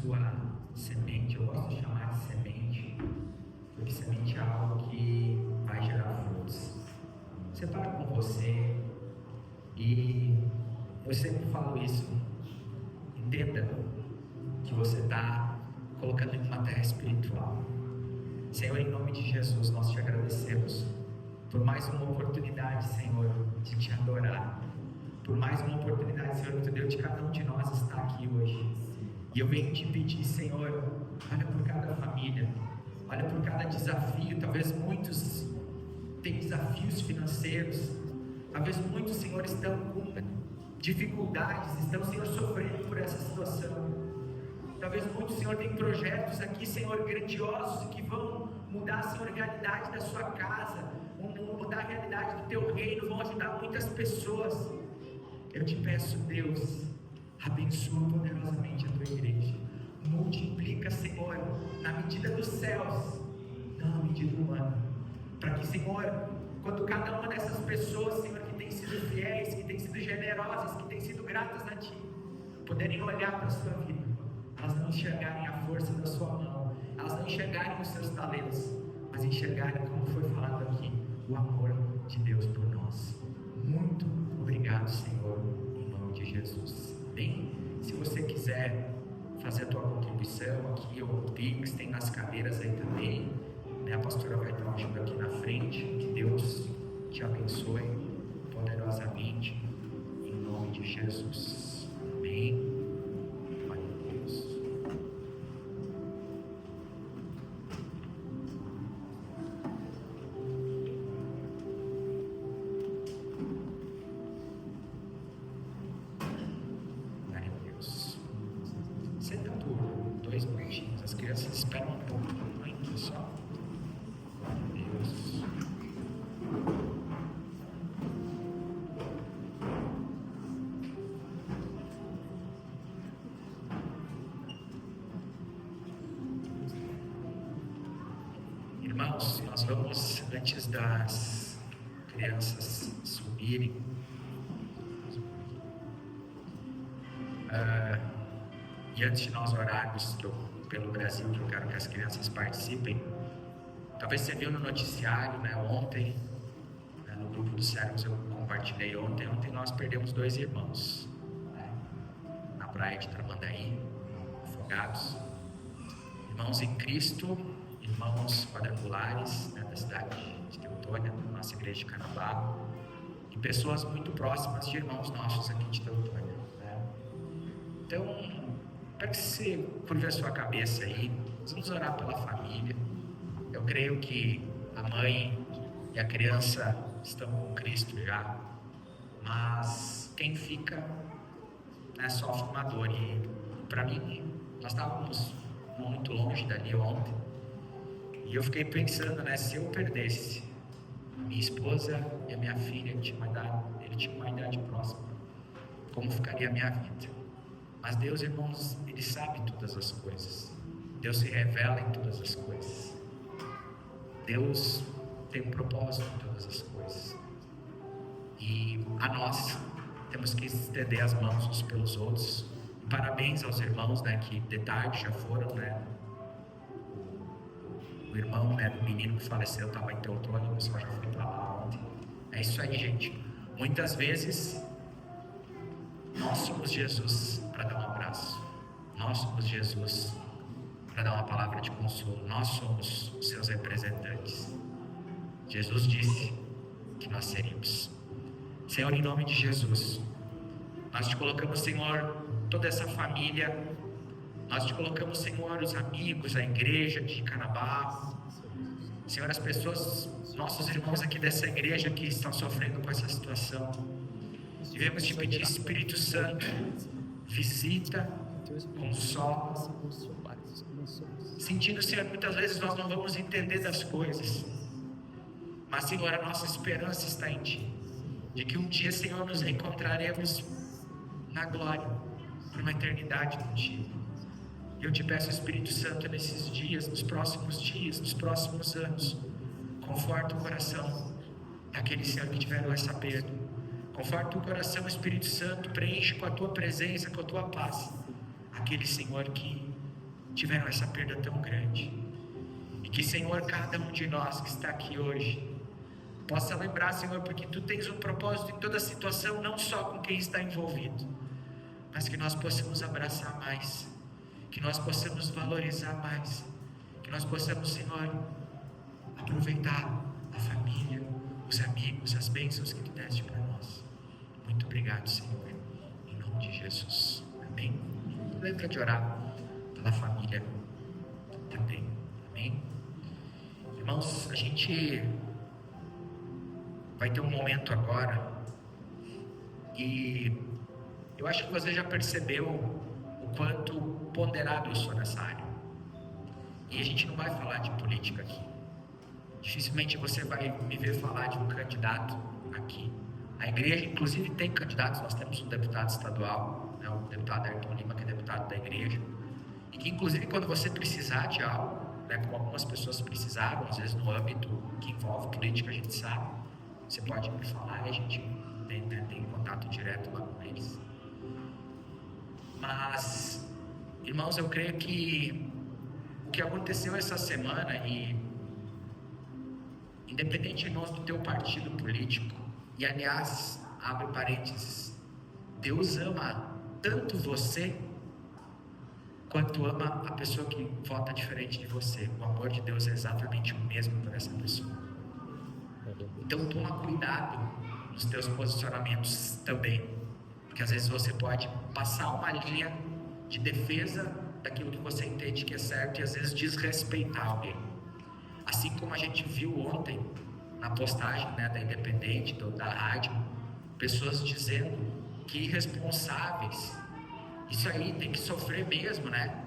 sua semente. Eu gosto de chamar de semente, porque semente é algo que vai gerar frutos. Você para com você, e eu sempre falo isso: entenda que você está colocando em uma terra espiritual. Senhor, em nome de Jesus, nós te agradecemos por mais uma oportunidade, Senhor, de te adorar, por mais uma oportunidade, Senhor, que tu deu de cada um de nós estar aqui hoje. E eu venho te pedir, Senhor, olha por cada família, olha por cada desafio. Talvez muitos têm desafios financeiros, talvez muitos, Senhor, estão com dificuldades, estão, Senhor, sofrendo por essa situação. Talvez muitos, Senhor, têm projetos aqui, Senhor, grandiosos, que vão mudar, Senhor, a realidade da sua casa, vão mudar a realidade do teu reino, vão ajudar muitas pessoas. Eu te peço, Deus, abençoa poderosamente a tua igreja. Multiplica, Senhor, na medida dos céus, não na medida humana. Para que, Senhor, quando cada uma dessas pessoas, Senhor, que têm sido fiéis, que têm sido generosas, que têm sido gratas a Ti, poderem olhar para a sua vida, elas não enxergarem a força da sua mão, elas não enxergarem os seus talentos, mas enxergarem, como foi falado aqui, o amor de Deus por nós. Muito obrigado, Senhor, em nome de Jesus. Bem, se você quiser fazer a tua contribuição aqui, ou o Pix, tem nas cadeiras aí também, né? A pastora vai dar uma ajuda aqui na frente. Que Deus te abençoe poderosamente, em nome de Jesus. Amém. Irmãos, nós vamos, antes das crianças subirem, e antes de nós orarmos pelo Brasil, que eu quero que as crianças participem. Talvez você viu no noticiário, né, ontem, né, no grupo dos servos eu compartilhei ontem nós perdemos 2 irmãos, né, na praia de Tramandaí, afogados. Irmãos em Cristo, irmãos quadrangulares, né, da cidade de Teutônia, da nossa igreja de Canabá, e pessoas muito próximas de irmãos nossos aqui de Teutônia, né? Então, para que você curva a sua cabeça aí, vamos orar pela família. Eu creio que a mãe e a criança estão com Cristo já, mas quem fica, né, sofre uma dor. E para mim, nós estávamos muito longe dali ontem, e eu fiquei pensando, né, se eu perdesse a minha esposa e a minha filha, ele tinha uma idade próxima, como ficaria a minha vida? Mas Deus, irmãos, Ele sabe todas as coisas. Deus se revela em todas as coisas. Deus tem um propósito em todas as coisas. E a nós temos que estender as mãos uns pelos outros. Parabéns aos irmãos, né, que de tarde já foram, né? O irmão, né, do menino que faleceu estava em Teutônia, o pessoal já foi para lá ontem. É isso aí, gente. Muitas vezes nós somos Jesus para dar um abraço. Nós somos Jesus para dar uma palavra de consolo. Nós somos os seus representantes. Jesus disse que nós seríamos. Senhor, em nome de Jesus, nós te colocamos, Senhor, toda essa família. Nós te colocamos, Senhor, os amigos, a igreja de Canabá. Senhor, as pessoas, nossos irmãos aqui dessa igreja que estão sofrendo com essa situação. Devemos te pedir, Espírito Santo, visita, consola. Sentindo, Senhor, muitas vezes nós não vamos entender das coisas, mas, Senhor, a nossa esperança está em Ti, de que um dia, Senhor, nos reencontraremos na glória, por uma eternidade contigo. E eu te peço, Espírito Santo, nesses dias, nos próximos anos, conforta o coração daqueles, Senhor, que tiveram essa perda. Conforta o coração, Espírito Santo, preenche com a Tua presença, com a Tua paz, aquele, Senhor, que tiveram essa perda tão grande. E que, Senhor, cada um de nós que está aqui hoje possa lembrar, Senhor, porque Tu tens um propósito em toda situação, não só com quem está envolvido, mas que nós possamos abraçar mais, que nós possamos valorizar mais, que nós possamos, Senhor, aproveitar a família, os amigos, as bênçãos que Tu deste para nós. Muito obrigado, Senhor, em nome de Jesus. Amém. Lembra de orar pela família também. Amém. Irmãos, a gente vai ter um momento agora, e eu acho que você já percebeu o quanto ponderado eu sou nessa área. E a gente não vai falar de política aqui. Dificilmente você vai me ver falar de um candidato aqui. A igreja, inclusive, tem candidatos. Nós temos um deputado estadual, né, o deputado Ayrton Lima, que é deputado da igreja, e que, inclusive, quando você precisar de algo, né, como algumas pessoas precisaram, às vezes no âmbito que envolve política, a gente sabe, você pode me falar e a gente tem contato direto lá com eles. Mas, irmãos, eu creio que o que aconteceu essa semana, e independente, irmãos, do teu partido político, e aliás, abre parênteses, Deus ama tanto você quanto ama a pessoa que vota diferente de você. O amor de Deus é exatamente o mesmo por essa pessoa. Então toma cuidado nos teus posicionamentos também, porque às vezes você pode passar uma linha de defesa daquilo que você entende que é certo e às vezes desrespeitar alguém. Assim como a gente viu ontem na postagem, né, da Independente, da rádio, pessoas dizendo que irresponsáveis, isso aí tem que sofrer mesmo, né?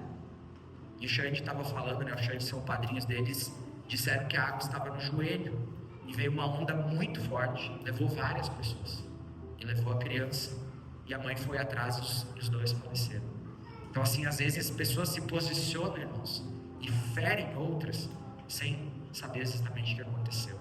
E o Xande estava falando, né, o Xande são padrinhos deles, disseram que a água estava no joelho, e veio uma onda muito forte, levou várias pessoas, e levou a criança, e a mãe foi atrás, e os dois faleceram. Então, assim, às vezes as pessoas se posicionam, irmãos, e ferem outras, sem saber exatamente o que aconteceu.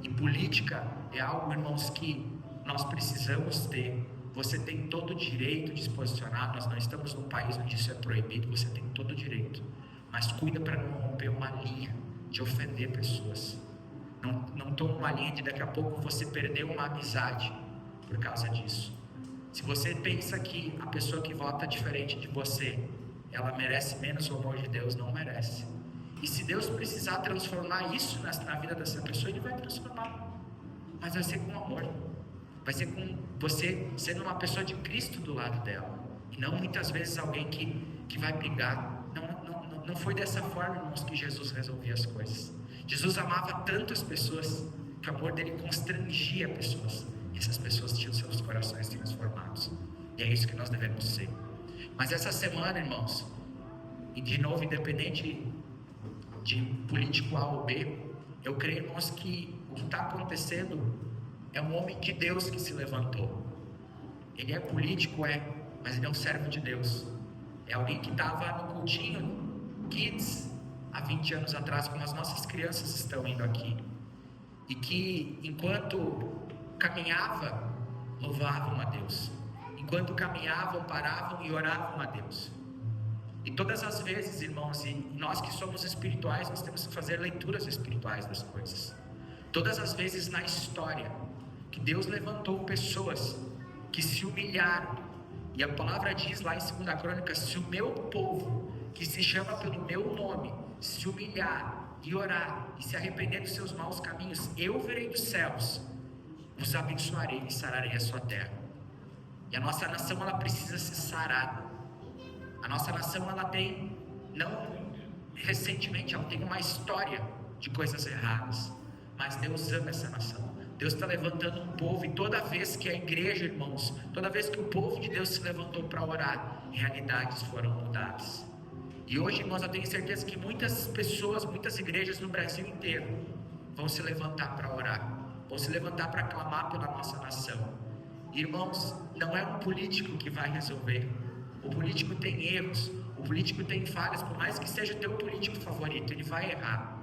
E política é algo, irmãos, que nós precisamos ter. Você tem todo o direito de se posicionar. Nós não estamos num país onde isso é proibido. Você tem todo o direito, mas cuida para não romper uma linha de ofender pessoas. Não toma uma linha de daqui a pouco você perder uma amizade por causa disso. Se você pensa que a pessoa que vota diferente de você, ela merece menos o amor de Deus, não merece. E se Deus precisar transformar isso na vida dessa pessoa, Ele vai transformar. Mas vai ser com amor. Vai ser com você sendo uma pessoa de Cristo do lado dela. E não muitas vezes alguém que vai brigar. Não foi dessa forma, irmãos, que Jesus resolvia as coisas. Jesus amava tanto as pessoas que o amor dele constrangia pessoas. E essas pessoas tinham seus corações transformados. E é isso que nós devemos ser. Mas essa semana, irmãos, e de novo, independente de político A ou B, eu creio, irmãos, que o que está acontecendo é um homem de Deus que se levantou. Ele é político, mas ele é um servo de Deus. É alguém que estava no cultinho Kids há 20 anos atrás, como as nossas crianças estão indo aqui, e que enquanto caminhava, louvavam a Deus, enquanto caminhavam, paravam e oravam a Deus. E todas as vezes, irmãos, e nós que somos espirituais, nós temos que fazer leituras espirituais das coisas. Todas as vezes na história que Deus levantou pessoas que se humilharam, e a palavra diz lá em 2 Crônicas: se o meu povo, que se chama pelo meu nome, se humilhar e orar e se arrepender dos seus maus caminhos, eu virei dos céus, os abençoarei e sararei a sua terra. E a nossa nação, ela precisa ser sarada. A nossa nação, ela tem, não recentemente, ela tem uma história de coisas erradas, mas Deus ama essa nação. Deus está levantando um povo, e toda vez que a igreja, irmãos, toda vez que o povo de Deus se levantou para orar, realidades foram mudadas. E hoje, irmãos, eu tenho certeza que muitas pessoas, muitas igrejas no Brasil inteiro vão se levantar para orar, vão se levantar para clamar pela nossa nação. Irmãos, não é um político que vai resolver. O político tem erros, o político tem falhas, por mais que seja o teu político favorito, ele vai errar.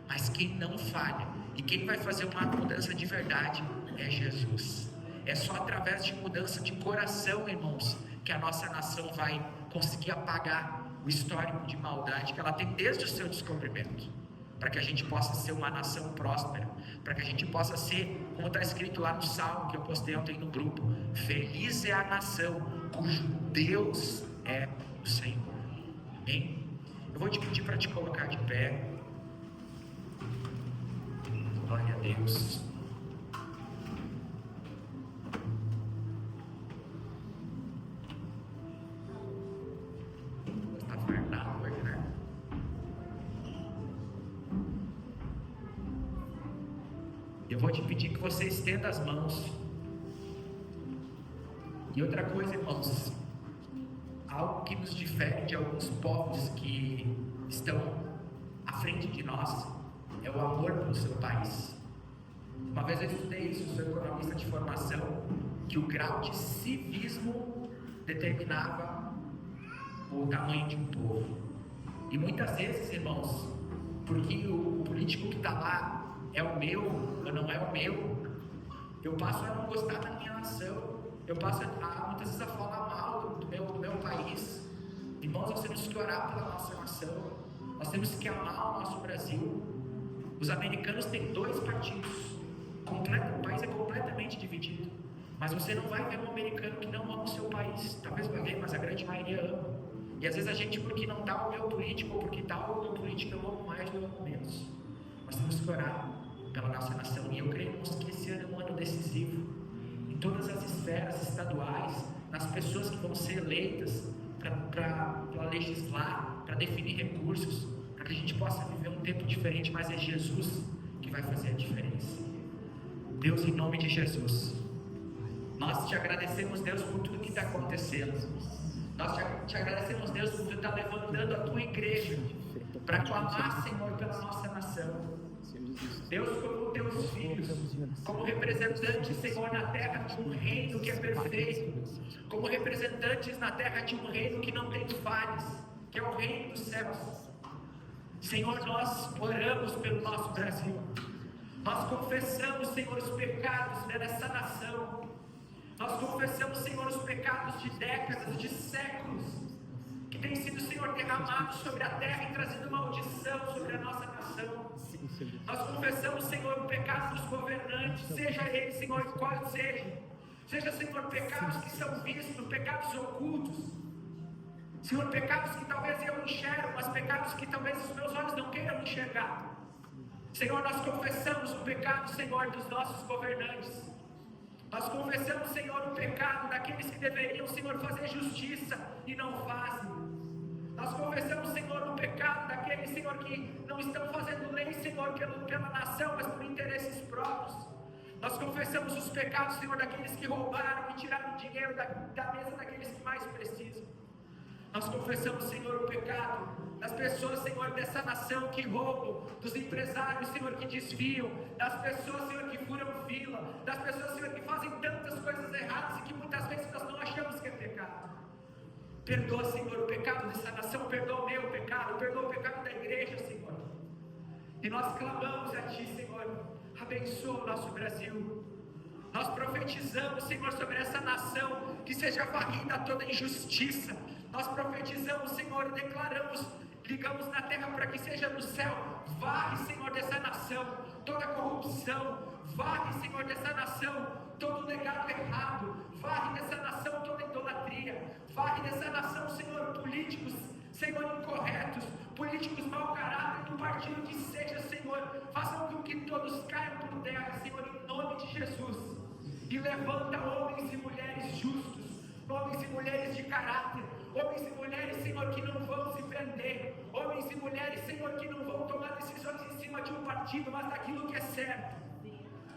Mas quem não falha e quem vai fazer uma mudança de verdade é Jesus. É só através de mudança de coração, irmãos, que a nossa nação vai conseguir apagar o histórico de maldade que ela tem desde o seu descobrimento, para que a gente possa ser uma nação próspera, para que a gente possa ser, como está escrito lá no Salmo que eu postei ontem no grupo: feliz é a nação cujo Deus é o Senhor. Amém? Eu vou te pedir para te colocar de pé. Glória a Deus. Está fardado hoje, né? Eu vou te pedir que você estenda as mãos. E outra coisa, irmãos, algo que nos difere de alguns povos que estão à frente de nós é o amor pelo seu país. Uma vez eu estudei isso, sou economista de formação, que o grau de civismo determinava o tamanho de um povo. E muitas vezes, irmãos, porque o político que está lá é o meu ou não é o meu, eu passo a não gostar da minha nação, eu passo muitas vezes a falar mal do meu país. Irmãos, nós temos que orar pela nossa nação, nós temos que amar o nosso Brasil. Os americanos têm 2 partidos, o país é completamente dividido, mas você não vai ver um americano que não ama o seu país. Talvez vai ver, mas a grande maioria ama. E às vezes a gente, porque não está o meu político, ou porque está o meu político, eu amo mais, eu amo menos. Nós temos que orar pela nossa nação, e eu creio, irmãos, que esse ano é um ano decisivo, em todas as esferas estaduais, nas pessoas que vão ser eleitas para legislar, para definir recursos, para que a gente possa viver um tempo diferente, mas é Jesus que vai fazer a diferença. Deus, em nome de Jesus, nós te agradecemos, Deus, por tudo que está acontecendo. Nós te agradecemos, Deus, por tu estar levantando a tua igreja para clamar, Senhor, pela nossa nação. Deus, como teus filhos, como representantes, Senhor, na terra de um reino que é perfeito, como representantes na terra de um reino que não tem falhas, que é o reino dos céus. Senhor, nós oramos pelo nosso Brasil. Nós confessamos, Senhor, os pecados dessa nação. Nós confessamos, Senhor, os pecados de décadas, de séculos, que têm sido, Senhor, derramados sobre a terra e trazido maldição sobre a nossa nação. Nós confessamos, Senhor, o pecado dos governantes, seja ele, Senhor, qual seja, Senhor, pecados que são vistos, pecados ocultos, Senhor, pecados que talvez eu enxergo, mas pecados que talvez os meus olhos não queiram enxergar. Senhor, nós confessamos o pecado, Senhor, dos nossos governantes. Nós confessamos, Senhor, o pecado daqueles que deveriam, Senhor, fazer justiça e não fazem. Nós confessamos, Senhor, o pecado daqueles, Senhor, que não estão fazendo lei, Senhor, pela nação, mas por interesses próprios. Nós confessamos os pecados, Senhor, daqueles que roubaram e tiraram dinheiro da mesa daqueles que mais precisam. Nós confessamos, Senhor, o pecado das pessoas, Senhor, dessa nação que roubam, dos empresários, Senhor, que desviam, das pessoas, Senhor, que furam fila, das pessoas, Senhor, que fazem tantas coisas erradas e que muitas vezes nós não achamos que é pecado. Perdoa, Senhor, o pecado dessa nação, perdoa o meu pecado, perdoa o pecado da igreja, Senhor. E nós clamamos a Ti, Senhor, abençoa o nosso Brasil. Nós profetizamos, Senhor, sobre essa nação, que seja varrida toda injustiça. Nós profetizamos, Senhor, e declaramos, ligamos na terra para que seja no céu. Varre, Senhor, dessa nação toda corrupção. Varre, Senhor, dessa nação todo legado errado. Varre dessa nação toda idolatria. Varre dessa nação, Senhor, políticos, Senhor, incorretos, políticos mau caráter, do partido que seja, Senhor, façam com que todos caiam por terra, Senhor, em nome de Jesus. E levanta homens e mulheres justos, homens e mulheres de caráter, homens e mulheres, Senhor, que não vão se prender, homens e mulheres, Senhor, que não vão tomar decisões em cima de um partido, mas daquilo que é certo.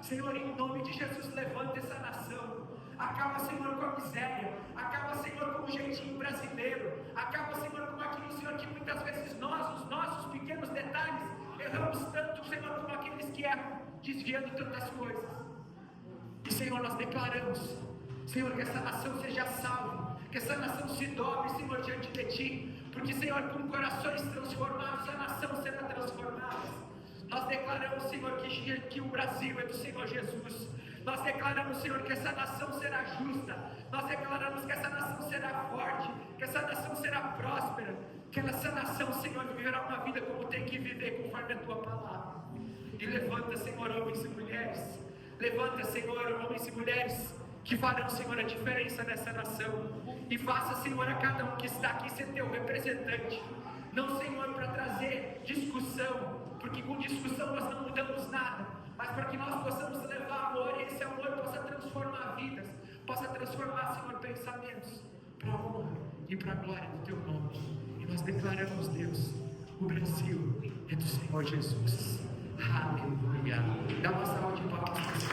Senhor, em nome de Jesus, levanta essa nação. Acaba, Senhor, com a miséria. Acaba, Senhor, com o jeitinho brasileiro. Acaba, Senhor, com aquilo, Senhor, que muitas vezes nós, os nossos pequenos detalhes, erramos tanto, Senhor, como aqueles que erram, desviando tantas coisas. E, Senhor, nós declaramos, Senhor, que essa nação seja salva, que essa nação se dobre, Senhor, diante de Ti, porque, Senhor, com corações transformados, a nação será transformada. Nós declaramos, Senhor, que o Brasil é do Senhor Jesus. Nós declaramos, Senhor, que essa nação será justa. Nós declaramos que essa nação será forte, que essa nação será próspera. Que nessa nação, Senhor, viverá uma vida como tem que viver, conforme a tua palavra. E levanta, Senhor, homens e mulheres. Levanta, Senhor, homens e mulheres que farão, Senhor, a diferença nessa nação. E faça, Senhor, a cada um que está aqui ser teu representante. Não, Senhor, para trazer discussão, porque com discussão nós não mudamos nada, mas para que nós possamos levar amor, e esse amor possa transformar vidas, possa transformar, Senhor, pensamentos, para a honra e para a glória do teu nome. E nós declaramos, Deus, o Brasil é do Senhor Jesus. Aleluia. Dá uma salva de palmas para o Senhor.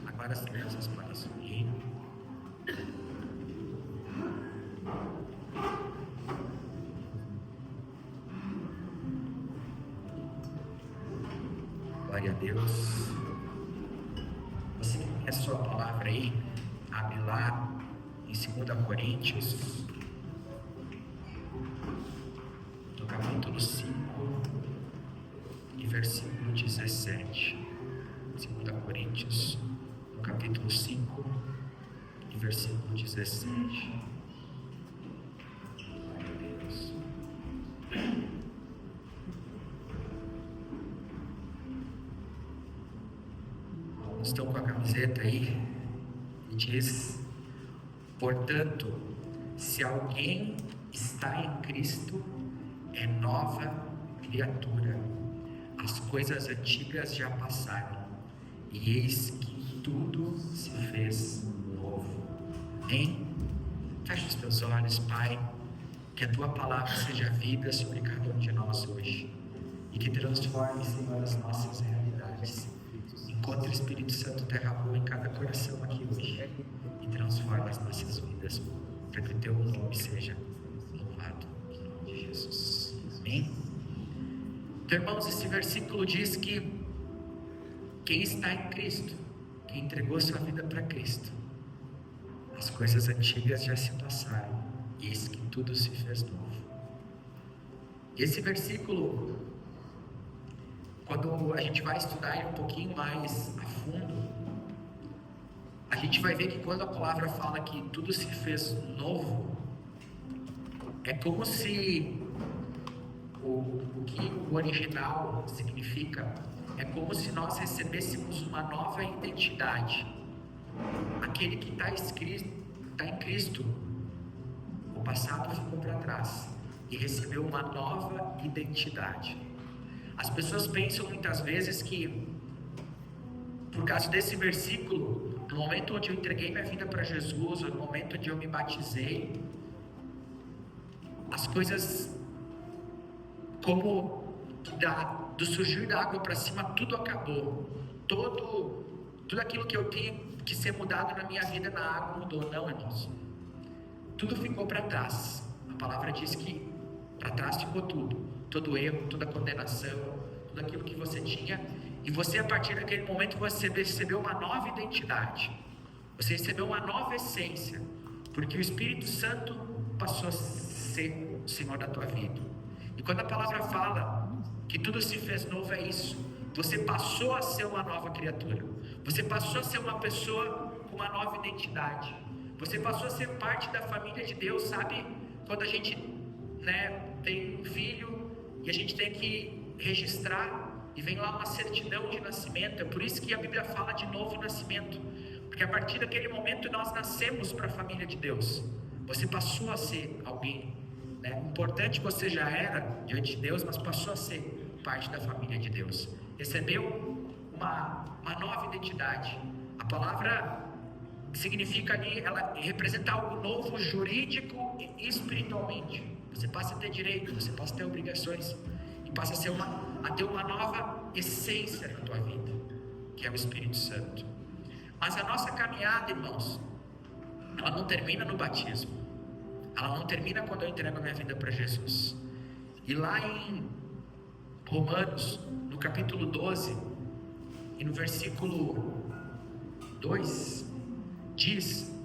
Agora as crianças podem subir. Glória a Deus. Você que tem a sua palavra aí, abre lá em 2 Coríntios, no capítulo 5 e versículo 17. 2 Coríntios, no capítulo 5 e versículo 17. Glória a Deus. Estão com a camiseta aí e diz: portanto, se alguém está em Cristo, é nova criatura. As coisas antigas já passaram, e eis que tudo se fez novo. Amém? Feche os teus olhos, Pai. Que a tua palavra seja vida sobre cada um de nós hoje, e que transforme, Senhor, as nossas realidades. Encontre o Espírito Santo terra boa em cada coração aqui hoje e transforma as nossas vidas, para que o teu nome seja louvado em nome de Jesus. Amém? Então, irmãos, esse versículo diz que quem está em Cristo, quem entregou sua vida para Cristo, as coisas antigas já se passaram, e eis que tudo se fez novo. E esse versículo, quando a gente vai estudar ele um pouquinho mais a fundo, a gente vai ver que quando a palavra fala que tudo se fez novo, é como se o que o original significa é como se nós recebêssemos uma nova identidade. Aquele que está em Cristo, o passado ficou para trás e recebeu uma nova identidade. As pessoas pensam muitas vezes que, por causa desse versículo, no momento onde eu entreguei minha vida para Jesus, ou no momento onde eu me batizei, as coisas, como do surgir da água para cima, tudo acabou. Tudo aquilo que eu tinha que ser mudado na minha vida na água mudou. Não, irmãos. Tudo ficou para trás. A palavra diz que para trás ficou tudo. Todo erro, toda condenação, tudo aquilo que você tinha. E você, a partir daquele momento, você recebeu uma nova identidade. Você recebeu uma nova essência. Porque o Espírito Santo passou a ser o Senhor da tua vida. E quando a palavra fala que tudo se fez novo, é isso. Você passou a ser uma nova criatura. Você passou a ser uma pessoa com uma nova identidade. Você passou a ser parte da família de Deus, sabe? Quando a gente, tem um filho e a gente tem que registrar e vem lá uma certidão de nascimento. É por isso que a Bíblia fala de novo nascimento. Porque a partir daquele momento nós nascemos para a família de Deus. Você passou a ser alguém. Importante você já era diante de Deus, mas passou a ser parte da família de Deus. Recebeu uma nova identidade. A palavra significa ali, ela representa algo novo, jurídico e espiritualmente. Você passa a ter direito, você passa a ter obrigações e passa a ter uma nova essência na tua vida, que é o Espírito Santo. Mas a nossa caminhada, irmãos, ela não termina no batismo. Ela não termina quando eu entrego a minha vida para Jesus. E lá em Romanos, no capítulo 12, e no versículo 2, diz: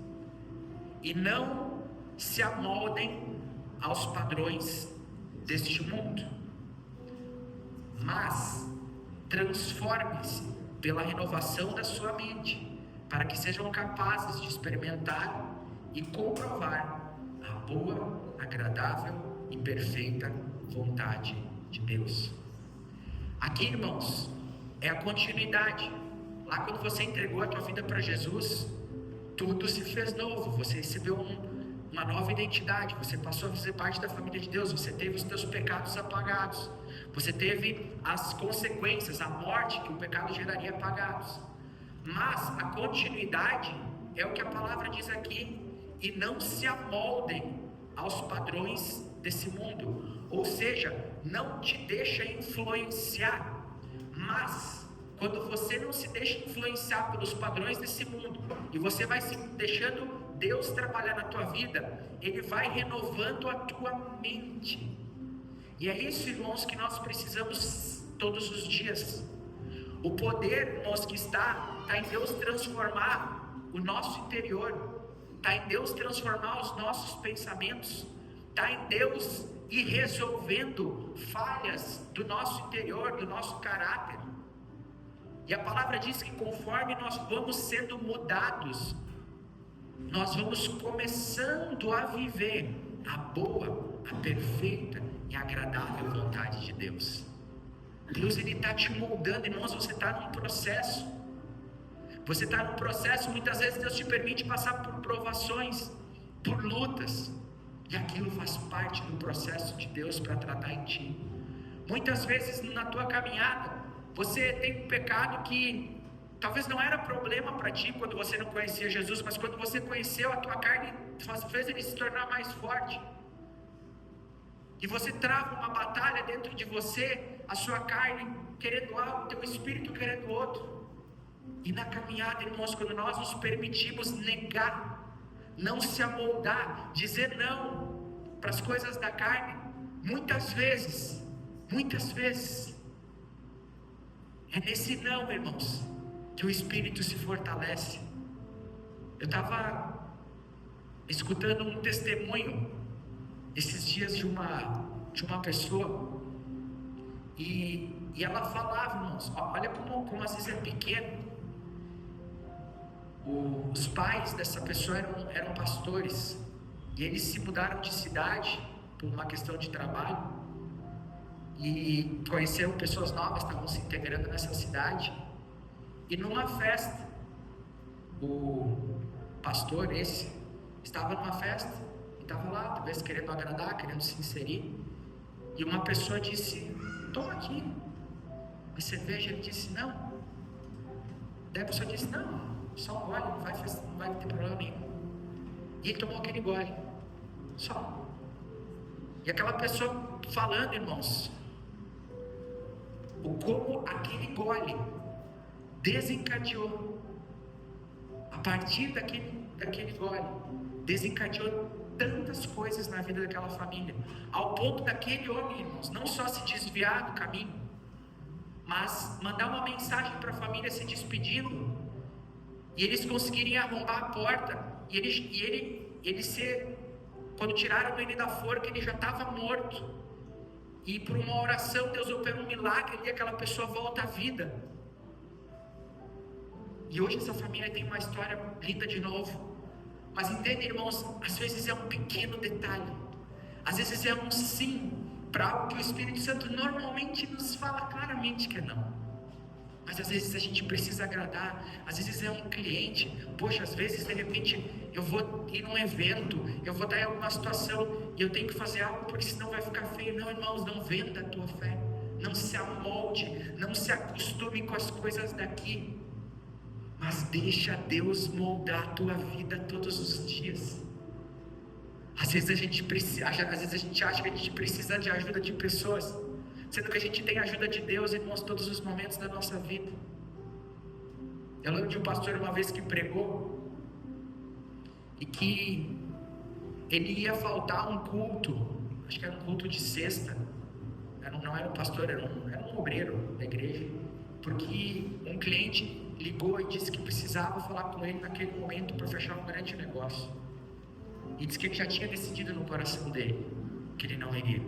e não se amoldem aos padrões deste mundo, mas transforme-se pela renovação da sua mente, para que sejam capazes de experimentar e comprovar a boa, agradável e perfeita vontade de Deus. Aqui, irmãos, é a continuidade. Lá quando você entregou a tua vida para Jesus, tudo se fez novo. Você recebeu uma nova identidade. Você passou a fazer parte da família de Deus. Você teve os teus pecados apagados. Você teve as consequências, a morte que o pecado geraria apagados. Mas a continuidade é o que a palavra diz aqui. E não se amoldem aos padrões desse mundo. Ou seja, não te deixa influenciar. Mas quando você não se deixa influenciar pelos padrões desse mundo, e você vai se deixando Deus trabalhar na tua vida, Ele vai renovando a tua mente. E é isso, irmãos, que nós precisamos todos os dias. O poder, irmãos, que está em Deus transformar o nosso interior, está em Deus transformar os nossos pensamentos, está em Deus ir resolvendo falhas do nosso interior, do nosso caráter. E a palavra diz que conforme nós vamos sendo mudados, nós vamos começando a viver a boa, a perfeita e agradável vontade de Deus. Deus, Ele está te moldando, irmãos. Você está num processo. Você está num processo. Muitas vezes Deus te permite passar por provações, por lutas, e aquilo faz parte do processo de Deus para tratar em ti. Muitas vezes na tua caminhada você tem um pecado que talvez não era problema para ti quando você não conhecia Jesus, mas quando você conheceu, a tua carne fez ele se tornar mais forte. E você trava uma batalha dentro de você, a sua carne querendo algo, o teu espírito querendo outro. E na caminhada, irmãos, quando nós nos permitimos negar, não se amoldar, dizer não para as coisas da carne, muitas vezes, é nesse não, irmãos, que o espírito se fortalece. Eu estava escutando um testemunho esses dias de uma pessoa, e ela falava, irmãos, olha como às vezes é pequeno. Os pais dessa pessoa eram pastores, e eles se mudaram de cidade por uma questão de trabalho, e conheceram pessoas novas, estavam se integrando nessa cidade. E numa festa, o pastor estava numa festa, e estava lá, talvez querendo agradar, querendo se inserir, e uma pessoa disse: toma aqui a cerveja. Ele disse: não. Daí a pessoa disse: não, só um gole, não vai ter problema nenhum. E ele tomou aquele gole, só. E aquela pessoa falando, irmãos, como aquele gole desencadeou, a partir daquele gole, desencadeou tantas coisas na vida daquela família, ao ponto daquele homem, irmãos, não só se desviar do caminho, mas mandar uma mensagem para a família se despedindo, e eles conseguirem arrombar a porta, e ele ser, quando tiraram ele da forca, ele já estava morto, e por uma oração Deus opera um milagre e aquela pessoa volta à vida. E hoje essa família tem uma história linda de novo. Mas entende, irmãos, às vezes é um pequeno detalhe, às vezes é um sim para algo que o Espírito Santo normalmente nos fala claramente que é não. Mas às vezes a gente precisa agradar, às vezes é um cliente, poxa, às vezes de repente eu vou ir num evento, eu vou estar em alguma situação e eu tenho que fazer algo porque senão vai ficar feio. Não, irmãos, não venda a tua fé, não se amolde, não se acostume com as coisas daqui, mas deixa Deus moldar a tua vida todos os dias. Às vezes a gente acha que a gente precisa de ajuda de pessoas, sendo que a gente tem a ajuda de Deus, irmãos, todos os momentos da nossa vida. Eu lembro de um pastor uma vez que pregou, e que ele ia faltar um culto, acho que era um culto de sexta, não era um pastor, era um obreiro da igreja, porque um cliente ligou e disse que precisava falar com ele naquele momento para fechar um grande negócio, e disse que ele já tinha decidido no coração dele que ele não iria.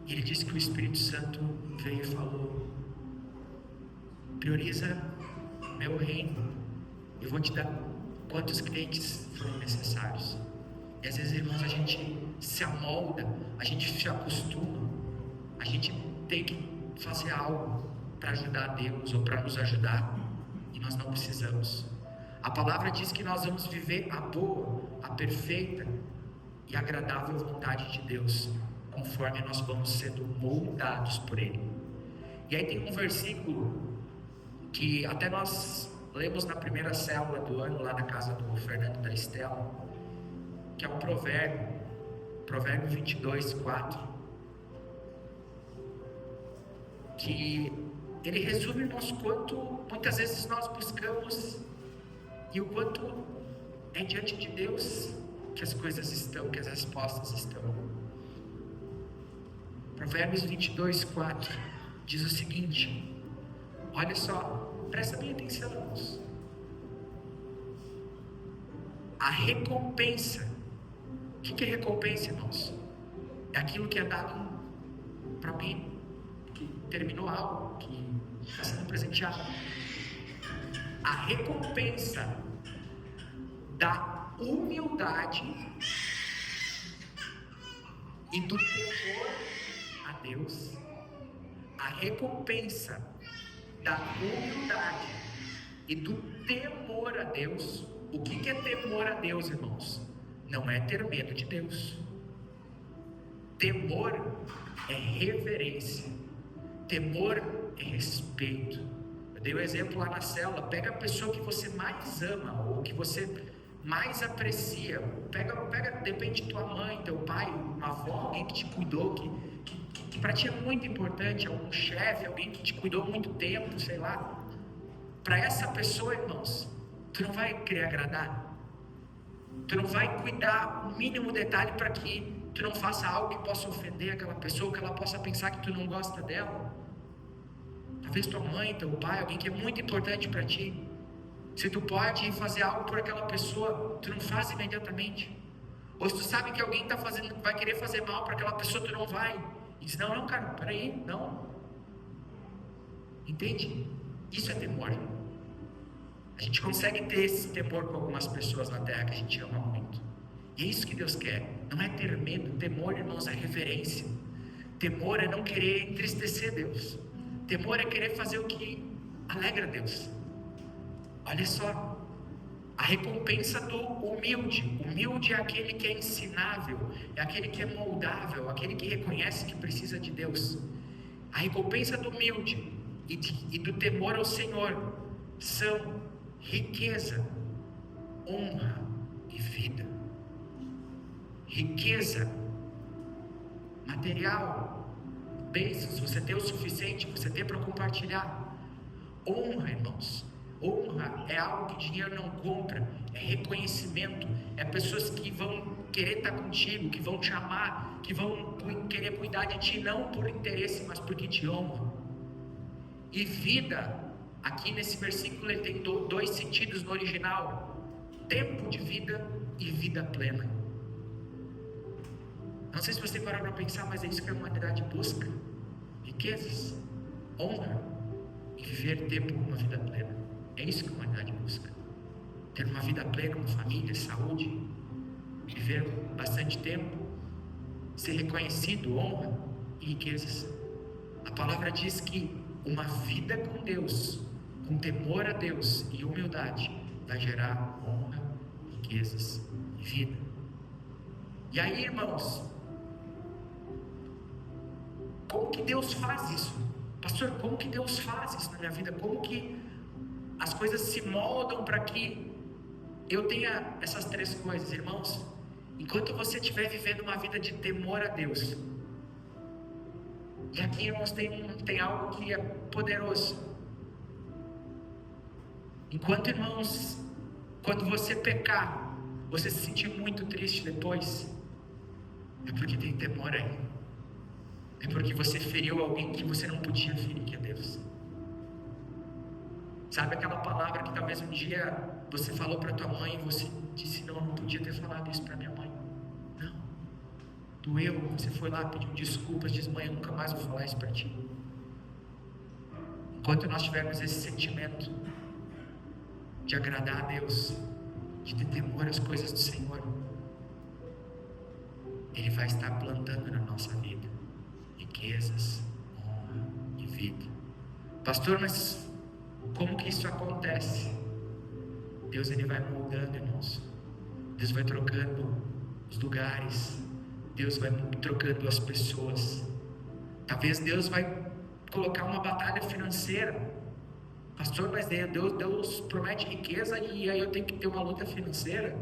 Ele disse que o Espírito Santo veio e falou: Prioriza meu reino. Eu vou te dar quantos clientes forem necessários. E às vezes, irmãos, a gente se amolda, a gente se acostuma, a gente tem que fazer algo para ajudar a Deus ou para nos ajudar, e nós não precisamos. A palavra diz que nós vamos viver a boa, a perfeita e agradável vontade de Deus, conforme nós vamos sendo moldados por Ele. E aí tem um versículo que até nós lemos na primeira célula do ano, lá na casa do Fernando e da Estela, que é um provérbio 22, 4, que ele resume o quanto muitas vezes nós buscamos e o quanto é diante de Deus que as coisas estão, que as respostas estão. Provérbios 22, 4 diz o seguinte, olha só, presta bem atenção, irmãos. A recompensa, o que é recompensa, irmãos? É aquilo que é dado para alguém que terminou algo, que está sendo presenteado. A recompensa da humildade e do temor a Deus, a recompensa da humildade e do temor a Deus. O que é temor a Deus, irmãos? Não é ter medo de Deus. Temor é reverência, temor é respeito. Eu dei um exemplo lá na célula. Pega a pessoa que você mais ama ou que você mais aprecia, pega, depende de tua mãe, teu pai, uma avó, alguém que te cuidou, que para ti é muito importante, algum chefe, alguém que te cuidou muito tempo, sei lá. Para essa pessoa, irmãos, tu não vai querer agradar, tu não vai cuidar o mínimo detalhe para que tu não faça algo que possa ofender aquela pessoa, que ela possa pensar que tu não gosta dela. Talvez tua mãe, teu pai, alguém que é muito importante para ti. Se tu pode fazer algo por aquela pessoa, tu não faz imediatamente. Ou se tu sabe que alguém vai querer fazer mal para aquela pessoa, tu não vai. E diz, não, cara, peraí, não. Entende? Isso é temor. A gente consegue ter esse temor com algumas pessoas na terra que a gente ama muito. E é isso que Deus quer. Não é ter medo. Temor, irmãos, é reverência. Temor é não querer entristecer Deus. Temor é querer fazer o que alegra Deus. Olha só, a recompensa do humilde. Humilde é aquele que é ensinável, é aquele que é moldável, aquele que reconhece que precisa de Deus. A recompensa do humilde e do temor ao Senhor são riqueza, honra e vida. Riqueza material, bênçãos, você ter o suficiente, você ter para compartilhar. Honra, irmãos. Honra é algo que dinheiro não compra, é reconhecimento, é pessoas que vão querer estar contigo, que vão te amar, que vão querer cuidar de ti, não por interesse, mas porque te honram. E vida, aqui nesse versículo ele tem dois sentidos no original: tempo de vida e vida plena. Não sei se você parou para pensar, mas é isso que a humanidade busca: riquezas, honra e viver tempo com uma vida plena. É isso que a humanidade busca: ter uma vida plena, uma família, saúde, viver bastante tempo, ser reconhecido, honra e riquezas. A palavra diz que uma vida com Deus, com temor a Deus e humildade, vai gerar honra, riquezas e vida. E aí, irmãos, como que Deus faz isso? Pastor, como que Deus faz isso na minha vida? Como que as coisas se moldam para que eu tenha essas três coisas, irmãos? Enquanto você estiver vivendo uma vida de temor a Deus, e aqui, irmãos, tem algo que é poderoso. Enquanto, irmãos, quando você pecar, você se sentir muito triste depois, é porque tem temor aí. É porque você feriu alguém que você não podia ferir, que é Deus. Sabe aquela palavra que talvez um dia você falou para tua mãe e você disse, não, eu não podia ter falado isso para minha mãe. Não. Doeu, você foi lá, pediu desculpas, diz, mãe, eu nunca mais vou falar isso para ti. Enquanto nós tivermos esse sentimento de agradar a Deus, de ter temor às coisas do Senhor, Ele vai estar plantando na nossa vida riquezas, honra e vida. Pastor, mas como que isso acontece? Deus, Ele vai moldando, irmãos. Deus vai trocando os lugares. Deus vai trocando as pessoas. Talvez Deus vai colocar uma batalha financeira. Pastor, mas Deus promete riqueza e aí eu tenho que ter uma luta financeira.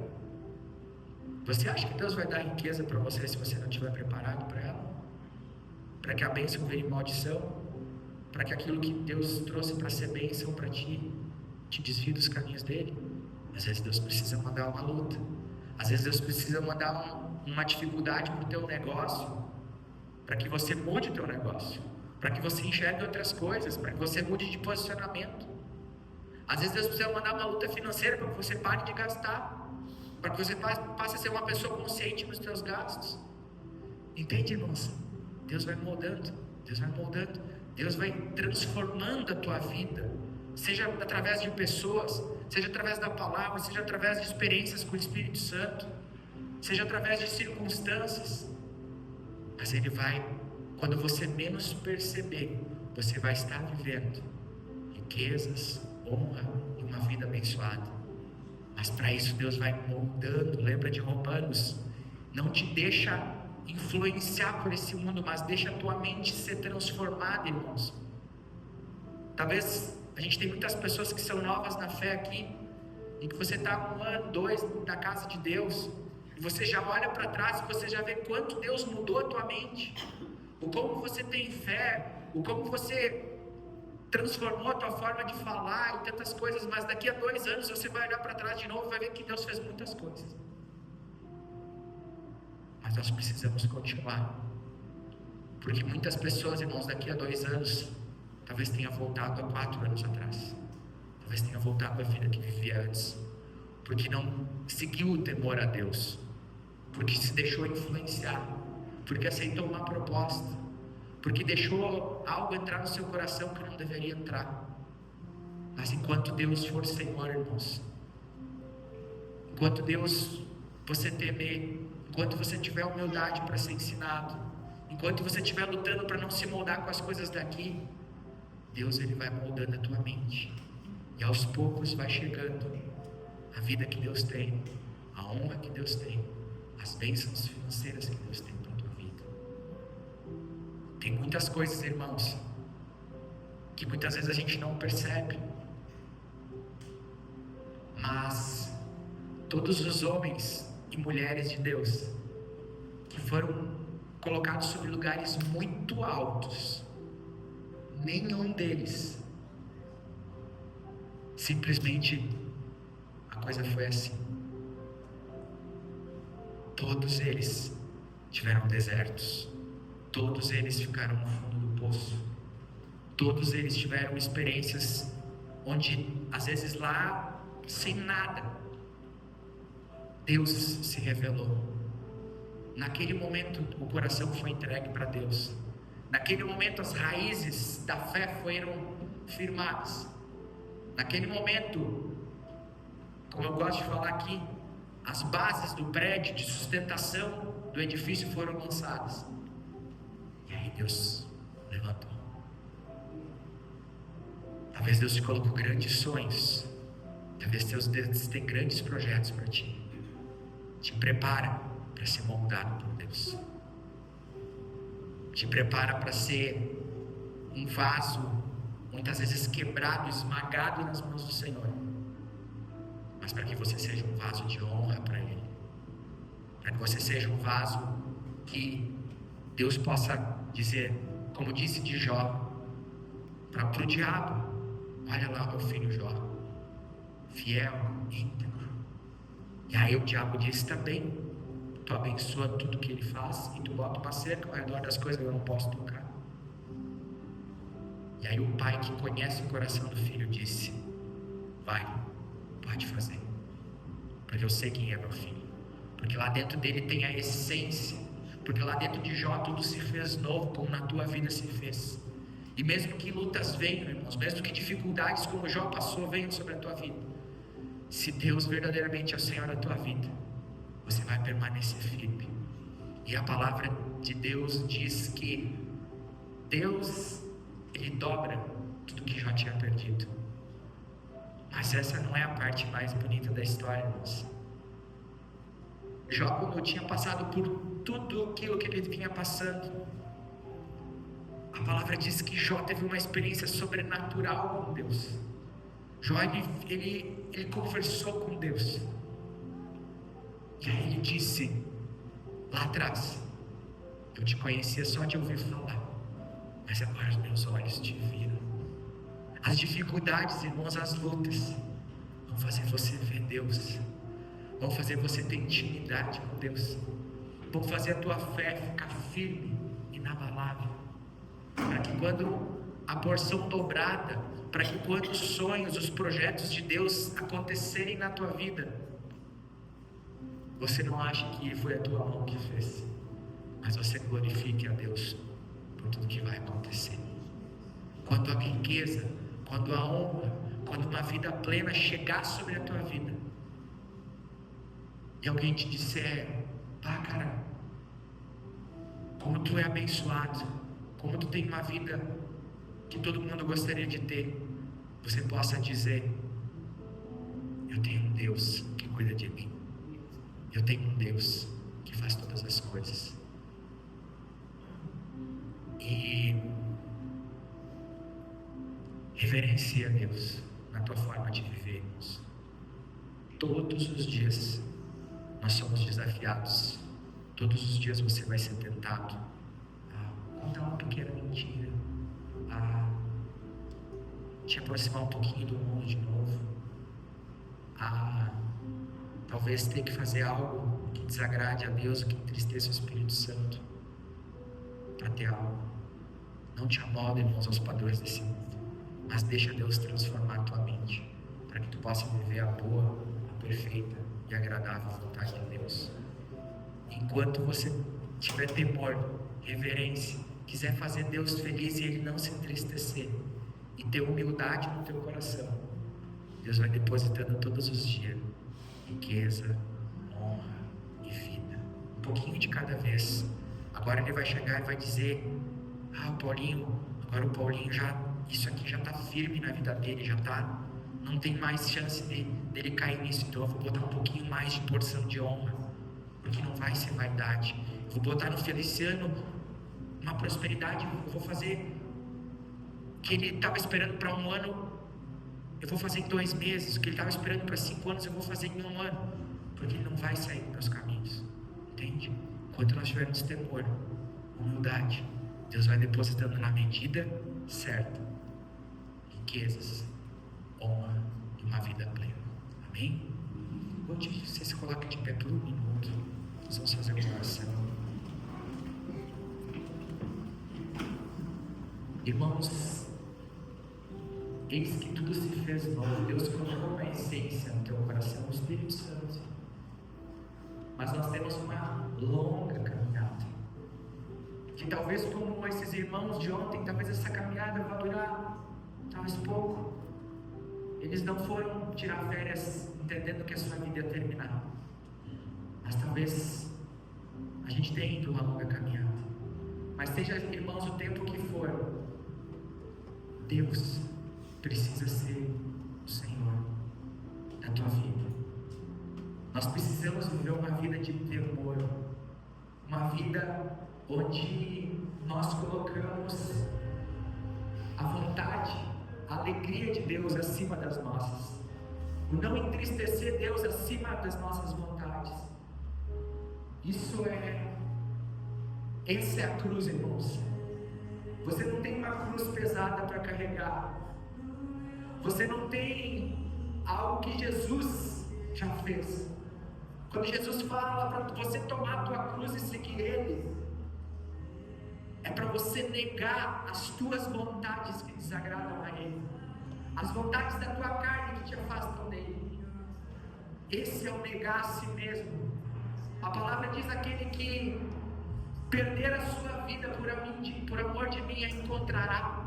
Você acha que Deus vai dar riqueza para você se você não estiver preparado para ela? Para que a bênção vire maldição? Para que aquilo que Deus trouxe para ser bênção para ti, te desvie dos caminhos dele? Às vezes Deus precisa mandar uma luta. Às vezes Deus precisa mandar uma dificuldade para o teu negócio, para que você mude o teu negócio, para que você enxergue outras coisas, para que você mude de posicionamento. Às vezes Deus precisa mandar uma luta financeira para que você pare de gastar, para que você passe a ser uma pessoa consciente nos teus gastos. Entende, irmãos? Deus vai moldando, Deus vai moldando, Deus vai transformando a tua vida, seja através de pessoas, seja através da palavra, seja através de experiências com o Espírito Santo, seja através de circunstâncias. Mas Ele vai, quando você menos perceber, você vai estar vivendo riquezas, honra e uma vida abençoada. Mas para isso Deus vai moldando. Lembra de Romanos? Não te deixa influenciar por esse mundo, mas deixa a tua mente ser transformada, irmãos. Talvez a gente tem muitas pessoas que são novas na fé aqui, e que você está 1 ano, 2 na casa de Deus, e você já olha para trás e você já vê quanto Deus mudou a tua mente, o como você tem fé, o como você transformou a tua forma de falar e tantas coisas. Mas daqui a 2 anos você vai olhar para trás de novo e vai ver que Deus fez muitas coisas. Mas nós precisamos continuar, porque muitas pessoas, irmãos, daqui a 2 anos talvez tenha voltado a 4 anos atrás, talvez tenha voltado à vida que vivia antes, porque não seguiu o temor a Deus, porque se deixou influenciar, porque aceitou uma proposta, porque deixou algo entrar no seu coração que não deveria entrar. Mas enquanto Deus for Senhor, irmãos, enquanto Deus você temer, enquanto você tiver humildade para ser ensinado, enquanto você estiver lutando para não se moldar com as coisas daqui, Deus, Ele vai moldando a tua mente, e aos poucos vai chegando a vida que Deus tem, a honra que Deus tem, as bênçãos financeiras que Deus tem para a tua vida. Tem muitas coisas, irmãos, que muitas vezes a gente não percebe, mas todos os homens e mulheres de Deus que foram colocados sobre lugares muito altos, nenhum deles simplesmente a coisa foi assim. Todos eles tiveram desertos, todos eles ficaram no fundo do poço, todos eles tiveram experiências onde às vezes lá sem nada Deus se revelou. Naquele momento o coração foi entregue para Deus. Naquele momento as raízes da fé foram firmadas. Naquele momento, como eu gosto de falar aqui, as bases do prédio de sustentação do edifício foram lançadas. E aí Deus levantou. Talvez Deus te colocou grandes sonhos. Talvez Deus tenha grandes projetos para ti. Te prepara para ser moldado por Deus. Te prepara para ser um vaso, muitas vezes quebrado, esmagado nas mãos do Senhor, mas para que você seja um vaso de honra para Ele, para que você seja um vaso que Deus possa dizer, como disse de Jó, para o diabo: olha lá o meu filho Jó, fiel, íntegro. E aí o diabo disse também: tu abençoa tudo que ele faz e tu bota uma cerca ao redor das coisas que eu não posso tocar. E aí o pai, que conhece o coração do filho, disse: vai, pode fazer, porque eu sei quem é meu filho, porque lá dentro dele tem a essência, porque lá dentro de Jó tudo se fez novo, como na tua vida se fez. E mesmo que lutas venham, irmãos, mesmo que dificuldades como Jó passou venham sobre a tua vida, se Deus verdadeiramente é o Senhor da tua vida, você vai permanecer firme. E a palavra de Deus diz que Deus, Ele dobra tudo que Jó tinha perdido. Mas essa não é a parte mais bonita da história, irmãos. Jó, quando tinha passado por tudo aquilo que ele vinha passando, a palavra diz que Jó teve uma experiência sobrenatural com Deus. Jó, ele conversou com Deus. E aí ele disse, lá atrás, eu te conhecia só de ouvir falar, mas agora os meus olhos te viram. As dificuldades, irmãos, as lutas, vão fazer você ver Deus. Vão fazer você ter intimidade com Deus. Vão fazer a tua fé ficar firme, inabalável. Para que quando a porção dobrada, para que quando os sonhos, os projetos de Deus acontecerem na tua vida, você não ache que foi a tua mão que fez, mas você glorifique a Deus por tudo que vai acontecer. Quando a riqueza, quando a honra, quando uma vida plena chegar sobre a tua vida, e alguém te disser, pá, cara, como tu é abençoado, como tu tem uma vida que todo mundo gostaria de ter, você possa dizer, eu tenho um Deus que cuida de mim, eu tenho um Deus que faz todas as coisas. E reverencia a Deus na tua forma de viver, irmãos. Todos os dias nós somos desafiados. Todos os dias você vai ser tentado a contar uma pequena mentira, a te aproximar um pouquinho do mundo de novo, a talvez ter que fazer algo que desagrade a Deus, que entristeça o Espírito Santo, para ter algo. Não te amolda, irmãos, aos padrões desse mundo, mas deixa Deus transformar a tua mente, para que tu possa viver a boa, a perfeita e agradável vontade de Deus. Enquanto você tiver temor, reverência, quiser fazer Deus feliz e Ele não se entristecer, e ter humildade no teu coração, Deus vai depositando todos os dias riqueza, honra e vida, um pouquinho de cada vez. Agora Ele vai chegar e vai dizer, o Paulinho já, isso aqui já está firme na vida dele, já está, não tem mais chance dele cair nisso, então eu vou botar um pouquinho mais de porção de honra, porque não vai ser vaidade. Eu vou botar no Feliciano uma prosperidade, eu vou fazer o que ele estava esperando para um ano, eu vou fazer em 2 meses, o que ele estava esperando para 5 anos, eu vou fazer em 1 ano, porque ele não vai sair dos meus caminhos, entende? Enquanto nós tivermos temor, humildade, Deus vai depositando na medida certa riquezas, honra e uma vida plena. Amém? Vou te pedir que você se coloque de pé por 1 minuto. Nós vamos fazer uma oração. Irmãos, eis que tudo se fez novo. Deus colocou uma essência no teu coração, o Espírito Santo. Mas nós temos uma longa caminhada, que talvez como esses irmãos de ontem, talvez essa caminhada vá durar talvez pouco. Eles não foram tirar férias entendendo que a sua vida ia terminar, mas talvez a gente tenha ido uma longa caminhada. Mas seja, irmãos, o tempo que for, Deus precisa ser o Senhor da tua vida. Nós precisamos viver uma vida de temor, uma vida onde nós colocamos a vontade, a alegria de Deus acima das nossas, o não entristecer Deus acima das nossas vontades. Essa é a cruz, irmãos. Você não tem uma cruz pesada para carregar, você não tem algo que Jesus já fez. Quando Jesus fala para você tomar a tua cruz e seguir Ele, é para você negar as tuas vontades que desagradam a Ele, as vontades da tua carne que te afastam dele. Esse é o negar a si mesmo. A palavra diz: aquele que perder a sua vida por amor de mim a encontrará.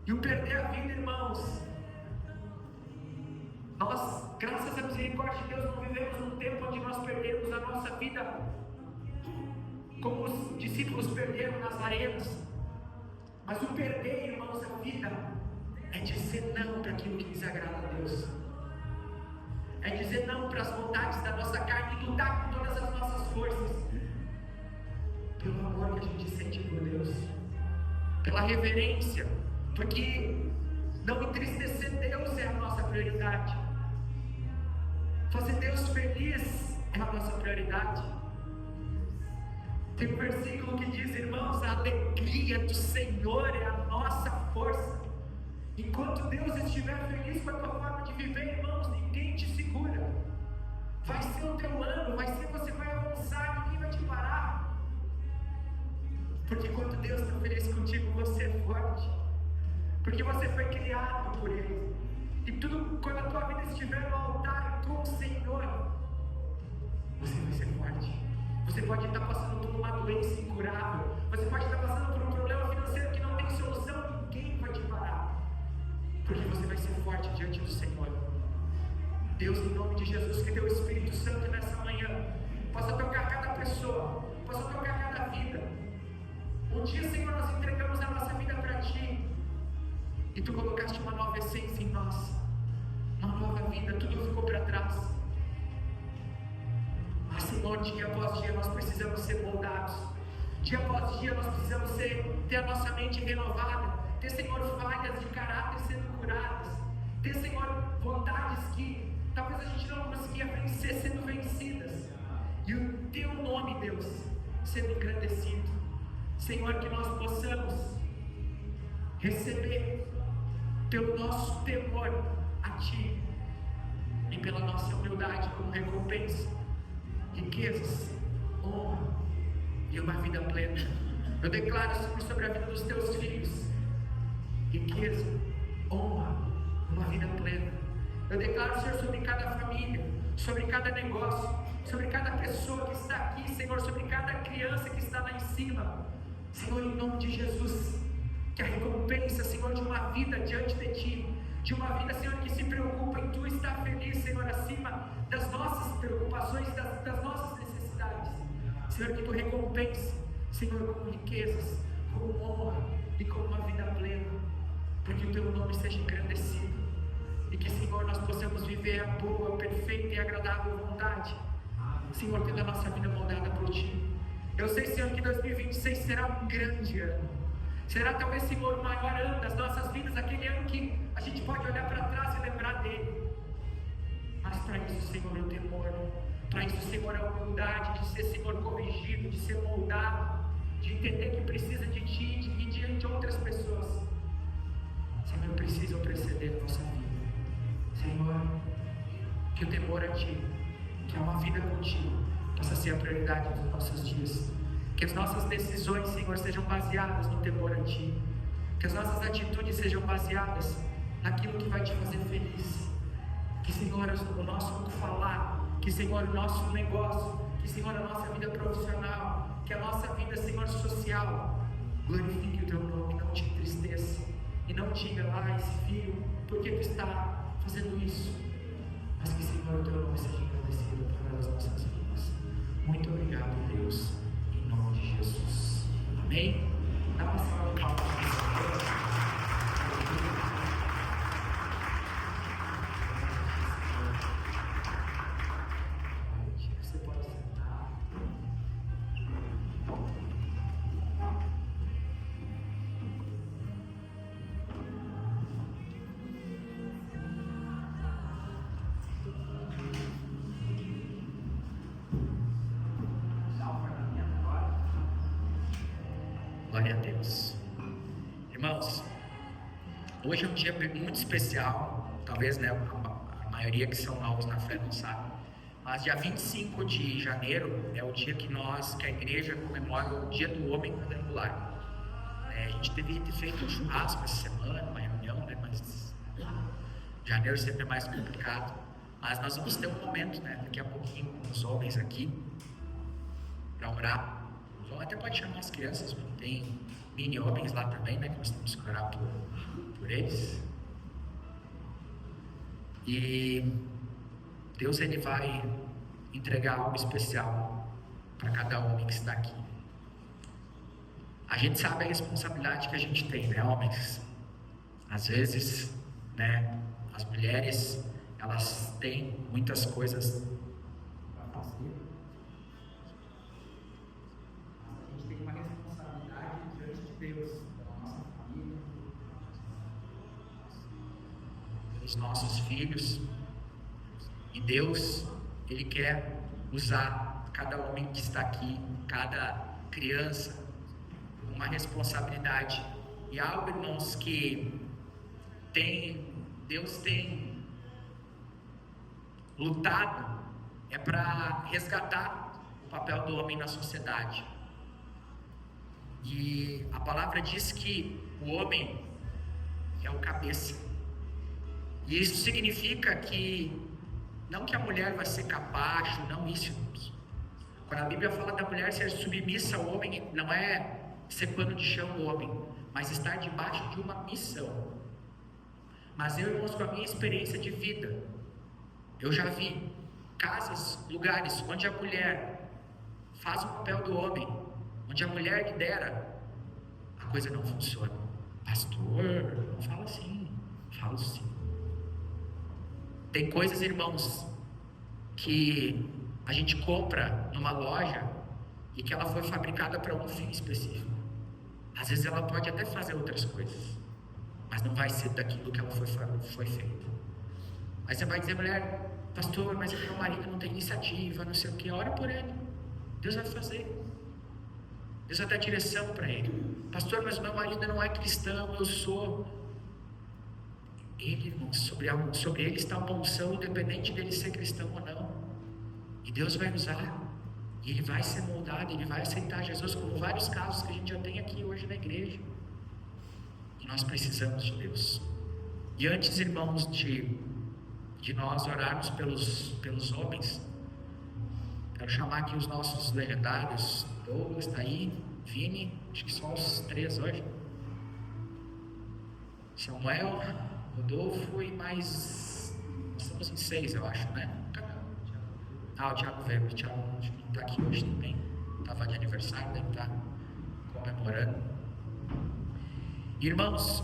E o perder a vida, irmãos, nós, graças à misericórdia de Deus, não vivemos num tempo onde nós perdemos a nossa vida como os discípulos perderam nas arenas. Mas o perder, irmãos, a vida é dizer não para aquilo que desagrada a Deus, é dizer não para as vontades da nossa carne e lutar com todas as nossas forças, pelo amor que a gente sente por Deus, pela reverência, porque não entristecer Deus é a nossa prioridade, fazer Deus feliz é a nossa prioridade. Tem um versículo que diz, irmãos, a alegria do Senhor é a nossa força. Enquanto Deus estiver feliz com a tua forma de viver, irmãos, ninguém te segura. Vai ser o teu ano, você vai avançar, ninguém vai te parar. Porque quando Deus está feliz contigo, você é forte. Porque você foi criado por Ele. E tudo, quando a tua vida estiver no altar com o Senhor, você vai ser forte. Você pode estar passando por uma doença incurável, você pode estar passando por um problema financeiro que não tem solução, ninguém vai te parar, porque você vai ser forte diante do Senhor. Deus, em nome de Jesus, que teu Espírito Santo nessa manhã possa tocar cada pessoa, possa tocar cada vida. Um dia, Senhor, nós entregamos a nossa vida para Ti, e Tu colocaste uma nova essência em nós, uma nova vida, tudo ficou para trás. Mas, Senhor, dia após dia nós precisamos ser moldados. Dia após dia nós precisamos ter a nossa mente renovada. Ter, Senhor, falhas de caráter sendo curadas. Ter, Senhor, vontades que talvez a gente não conseguia vencer sendo vencidas. E o Teu nome, Deus, sendo engrandecido. Senhor, que nós possamos receber pelo nosso temor a Ti e pela nossa humildade como recompensa riquezas, honra e uma vida plena. Eu declaro, Senhor, sobre a vida dos Teus filhos riqueza, honra, uma vida plena. Eu declaro, Senhor, sobre cada família, sobre cada negócio, sobre cada pessoa que está aqui, Senhor, sobre cada criança que está lá em cima, Senhor, em nome de Jesus, que a recompensa, Senhor, de uma vida diante de Ti, de uma vida, Senhor, que se preocupa em Tu estar feliz, Senhor, acima das nossas preocupações, das nossas necessidades. Senhor, que Tu recompense, Senhor, com riquezas, com honra e com uma vida plena, porque o Teu nome seja engrandecido, e que, Senhor, nós possamos viver a boa, perfeita e agradável vontade, Senhor, tendo a nossa vida moldada por Ti. Eu sei, Senhor, que 2026 será um grande ano. Será talvez, Senhor, o maior ano das nossas vidas, aquele ano que a gente pode olhar para trás e lembrar dele. Mas para isso, Senhor, é o temor. Para isso, Senhor, é a humildade de ser, Senhor, corrigido, de ser moldado, de entender que precisa de Ti e diante de outras pessoas. Senhor, precisam preceder a nossa vida. Senhor, que o temor a Ti, que é uma vida contigo, possa ser a prioridade dos nossos dias. Que as nossas decisões, Senhor, sejam baseadas no temor a Ti. Que as nossas atitudes sejam baseadas naquilo que vai Te fazer feliz. Que, Senhor, o nosso falar, que, Senhor, o nosso negócio, que, Senhor, a nossa vida profissional, que a nossa vida, Senhor, social, glorifique o Teu nome, não Te entristeça. E não diga, esse filho, por que Tu está fazendo isso? Mas que, Senhor, o Teu nome seja engrandecido através das nossas vidas. Muito obrigado, Deus. Em nome de Jesus. Amém? Dá uma salva de palmas para o Senhor. Você pode sentar. Glória a Deus. Irmãos, hoje é um dia muito especial. Talvez, né, a maioria que são novos na fé não sabe. Mas dia 25 de janeiro é o dia que a igreja comemora o Dia do Homem Quadrangular. A gente deveria ter feito um churrasco essa semana, uma reunião, né, mas janeiro sempre é mais complicado. Mas nós vamos ter um momento, né, daqui a pouquinho com os homens aqui, para orar. Até pode chamar as crianças, não tem mini-homens lá também, né? Que nós temos que orar por eles. E Deus, Ele vai entregar algo especial para cada homem que está aqui. A gente sabe a responsabilidade que a gente tem, né, homens? Às vezes, né, as mulheres, elas têm muitas coisas para fazer. A gente tem uma responsabilidade diante de Deus, pela nossa família, pelos nossos filhos. E Deus, Ele quer usar cada homem que está aqui, cada criança, uma responsabilidade. E algo, irmãos, que Deus tem lutado é para resgatar o papel do homem na sociedade. E a palavra diz que o homem é o cabeça. E isso significa que não que a mulher vai ser capacho, não isso. Quando a Bíblia fala da mulher ser submissa ao homem, não é ser pano de chão do homem, mas estar debaixo de uma missão. Mas eu, irmãos, com a minha experiência de vida, eu já vi casas, lugares onde a mulher faz o papel do homem, onde a mulher lidera, a coisa não funciona. Pastor, não fala assim. Falo sim. Tem coisas, irmãos, que a gente compra numa loja e que ela foi fabricada para um fim específico. Às vezes ela pode até fazer outras coisas, mas não vai ser daquilo que ela foi feita. Aí você vai dizer, mulher, pastor, mas meu marido não tem iniciativa, não sei o que. Ora por ele, Deus vai fazer. Deus vai dar direção para ele. Pastor, mas meu marido não é cristão, eu sou. Ele, irmão, sobre ele está uma unção, independente dele ser cristão ou não. E Deus vai usar. E ele vai ser moldado, ele vai aceitar Jesus, como vários casos que a gente já tem aqui hoje na igreja. E nós precisamos de Deus. E antes, irmãos, de nós orarmos pelos homens, quero chamar aqui os nossos legendários. Douglas está aí, Vini, acho que são os 3 hoje. Samuel, Rodolfo e mais, estamos em 6, eu acho, né? O Thiago Weber, o Thiago não está aqui hoje também, estava de aniversário, deve estar comemorando. Irmãos,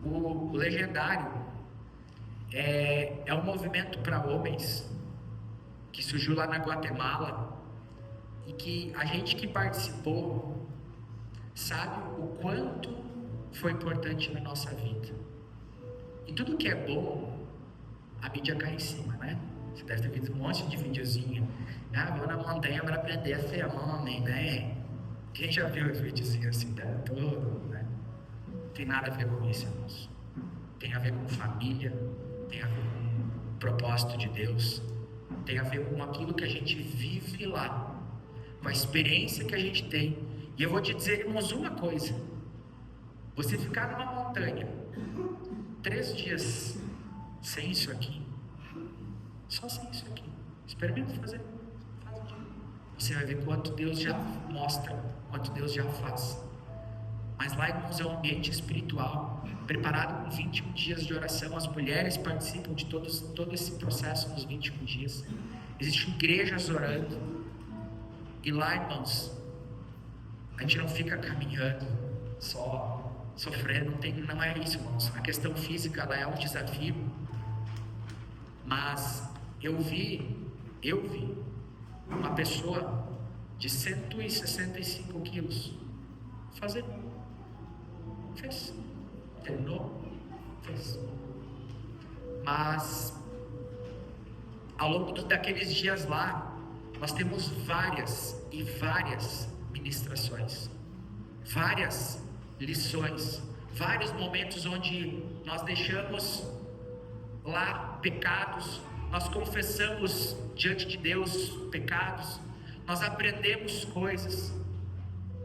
o legendário é um movimento para homens que surgiu lá na Guatemala e que a gente que participou sabe o quanto foi importante na nossa vida. E tudo que é bom, a mídia cai em cima, né? Você deve ter visto um monte de videozinho. Vou na montanha para aprender a ser homem, né? Quem já viu esse videozinho assim, todo, né? Não tem nada a ver com isso, irmãos. Tem a ver com família, tem a ver com o propósito de Deus, tem a ver com aquilo que a gente vive lá, com a experiência que a gente tem. E eu vou te dizer, irmãos, uma coisa: você ficar numa montanha 3 dias sem isso aqui, só sem isso aqui, experimenta fazer. Faz um dia. Você vai ver quanto Deus já mostra, quanto Deus já faz. Mas lá, irmãos, é um ambiente espiritual, preparado com 21 dias de oração. As mulheres participam de todo esse processo nos 21 dias. Existem igrejas orando. E lá, irmãos, a gente não fica caminhando, só sofrendo. Não é isso, irmãos. A questão física, ela é um desafio. Mas eu vi uma pessoa de 165 quilos fazer. Fez. Terminou. Fez. Mas ao longo daqueles dias lá, nós temos várias ministrações, várias lições, vários momentos onde nós deixamos lá pecados, nós confessamos diante de Deus pecados, nós aprendemos coisas.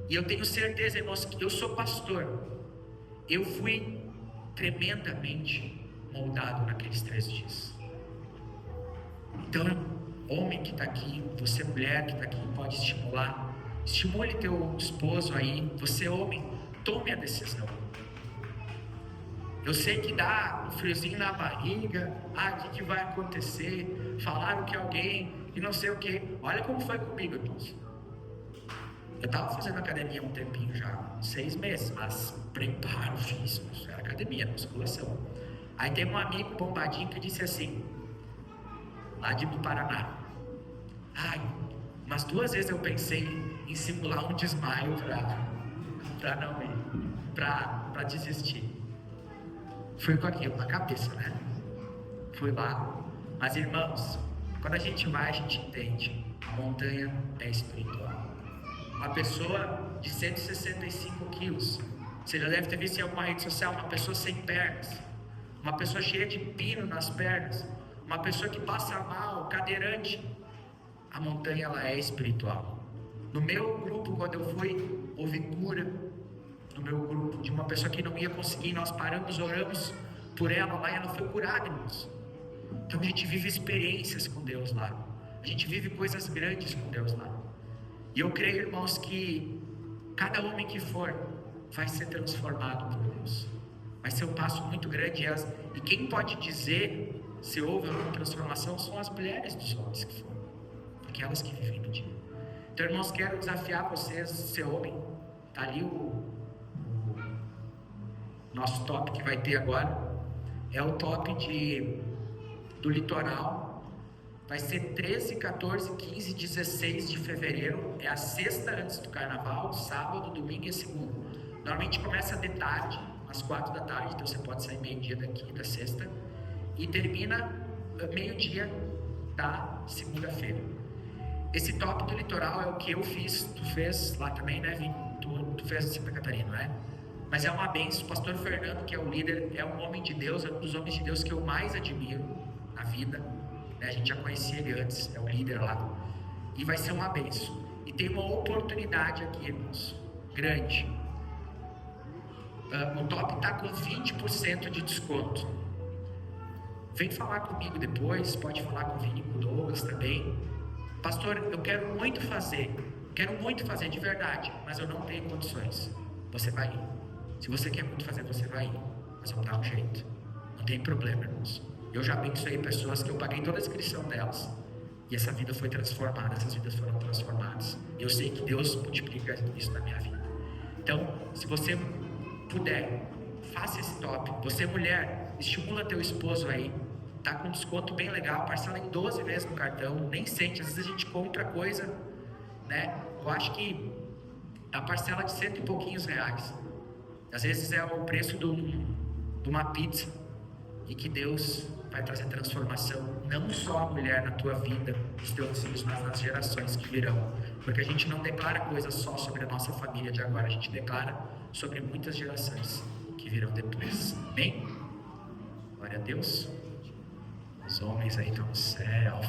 E eu tenho certeza, irmãos, que eu sou pastor, eu fui tremendamente moldado naqueles 3 dias. Então, homem que está aqui, você mulher que está aqui, pode estimular. Estimule teu esposo aí, você homem, tome a decisão. Eu sei que dá um friozinho na barriga, o que vai acontecer? Falaram que alguém, e não sei o que. Olha como foi comigo, irmãos. Eu estava fazendo academia há um tempinho já, 6 meses, mas preparo físico, era academia, musculação. Aí tem um amigo bombadinho que disse assim, lá do Paraná, umas 2 vezes eu pensei em simular um desmaio para não ir, para desistir. Fui com aquilo na cabeça, né? Fui lá. Mas irmãos, quando a gente vai, a gente entende. A montanha é espiritual. Uma pessoa de 165 quilos. Você já deve ter visto em alguma rede social, uma pessoa sem pernas. Uma pessoa cheia de pino nas pernas. Uma pessoa que passa mal, cadeirante. A montanha, ela é espiritual. No meu grupo, quando eu fui, houve cura. No meu grupo, de uma pessoa que não ia conseguir, nós paramos, oramos por ela lá e ela foi curada, irmãos. Então a gente vive experiências com Deus lá, a gente vive coisas grandes com Deus lá, e eu creio, irmãos, que cada homem que for vai ser transformado por Deus, vai ser um passo muito grande, e quem pode dizer se houve alguma transformação são as mulheres dos homens que foram, aquelas que vivem no dia. Então, irmãos, quero desafiar vocês, ser homem, tá ali o nosso top que vai ter agora, é o top do litoral, vai ser 13, 14, 15, 16 de fevereiro, é a sexta antes do carnaval, sábado, domingo e segunda. Normalmente começa de tarde, às 4 da tarde, então você pode sair meio-dia daqui da sexta, e termina meio-dia da segunda-feira. Esse top do litoral é o que eu fiz, tu fez lá também, né, Vini? Tu fez em Santa Catarina, não é? Mas é uma bênção. O pastor Fernando, que é o líder, é um homem de Deus, é um dos homens de Deus que eu mais admiro na vida, né? A gente já conhecia ele antes, é o líder lá, e vai ser uma bênção. E tem uma oportunidade aqui, irmãos, grande. O top está com 20% de desconto. Vem falar comigo depois, pode falar com o Vini, com o Douglas também. Pastor, eu quero muito fazer de verdade, mas eu não tenho condições. Você vai ir. Se você quer muito fazer, você vai ir, mas vamos dar um jeito. Não tem problema, irmãos. Eu já abençoei pessoas que eu paguei toda a inscrição delas, e essa vida foi transformada, essas vidas foram transformadas. Eu sei que Deus multiplica isso na minha vida. Então, se você puder, faça esse top. Você, mulher, estimula teu esposo aí. Tá com desconto bem legal, parcela em 12 vezes no cartão, nem sente. Às vezes a gente compra coisa, né? Eu acho que a parcela de 100 e pouquinhos reais. Às vezes é o preço de uma pizza, e que Deus vai trazer transformação, não só a mulher na tua vida, nos teus filhos, mas nas gerações que virão, porque a gente não declara coisas só sobre a nossa família de agora, a gente declara sobre muitas gerações que virão depois. Amém? Glória a Deus. Os homens aí estão no céu,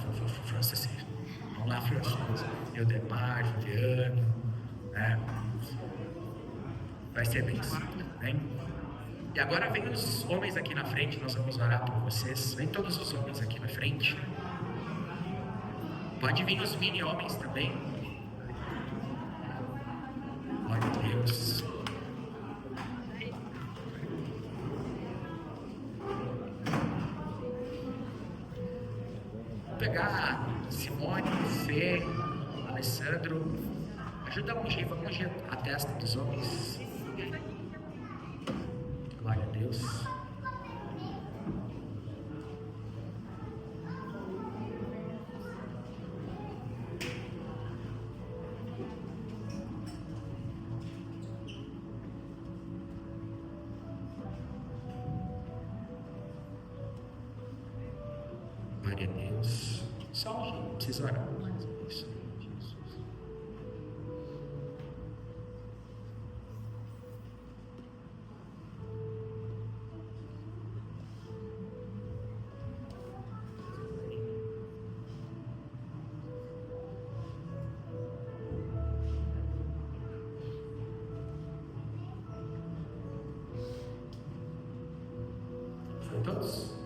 França, vamos lá, França, Eudemar, Juliano, né? Vai ser bênção, hein? E agora vem os homens aqui na frente, nós vamos orar por vocês. Vem todos os homens aqui na frente. Pode vir os mini homens também. Glória a Deus. Vou pegar Simone, Fê, Alessandro. Ajuda a ungir, vamos ungir a testa dos homens. Glória a Deus. Glória a Deus. Só ungir, não precisa orar mais. Isso, Jesus. Foi todos?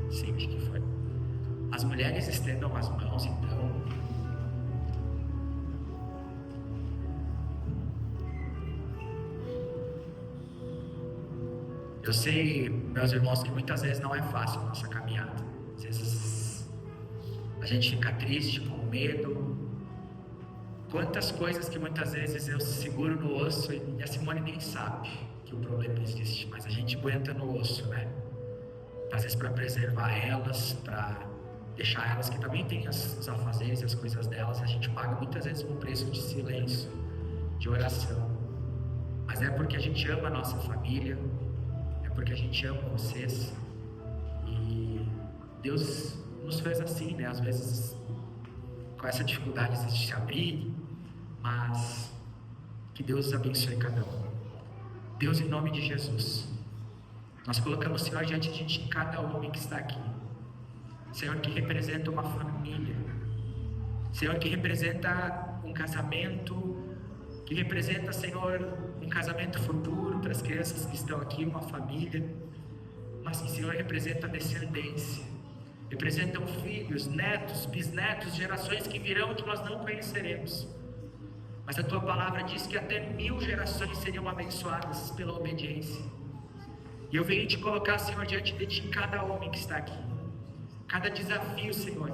Sim, acho que foi. As mulheres estendam as mãos, então. Eu sei, meus irmãos, que muitas vezes não é fácil a nossa caminhada. Às vezes a gente fica triste, com medo. Quantas coisas que muitas vezes eu seguro no osso e a Simone nem sabe que o problema existe, mas a gente aguenta no osso, né? Às vezes para preservar elas, para deixar elas que também têm os afazeres e as coisas delas, a gente paga muitas vezes um preço de silêncio, de oração. Mas é porque a gente ama a nossa família, é porque a gente ama vocês. E Deus nos fez assim, né? Às vezes com essa dificuldade de se abrir, mas que Deus abençoe cada um. Deus, em nome de Jesus, nós colocamos, Senhor, diante de Ti cada homem que está aqui. Senhor, que representa uma família. Senhor, que representa um casamento, que representa, Senhor, um casamento futuro para as crianças que estão aqui, uma família. Mas que, Senhor, representa a descendência. Representam filhos, netos, bisnetos, gerações que virão e que nós não conheceremos. Mas a Tua palavra diz que até 1000 gerações seriam abençoadas pela obediência. E eu venho te colocar, Senhor, diante de Ti cada homem que está aqui. Cada desafio, Senhor.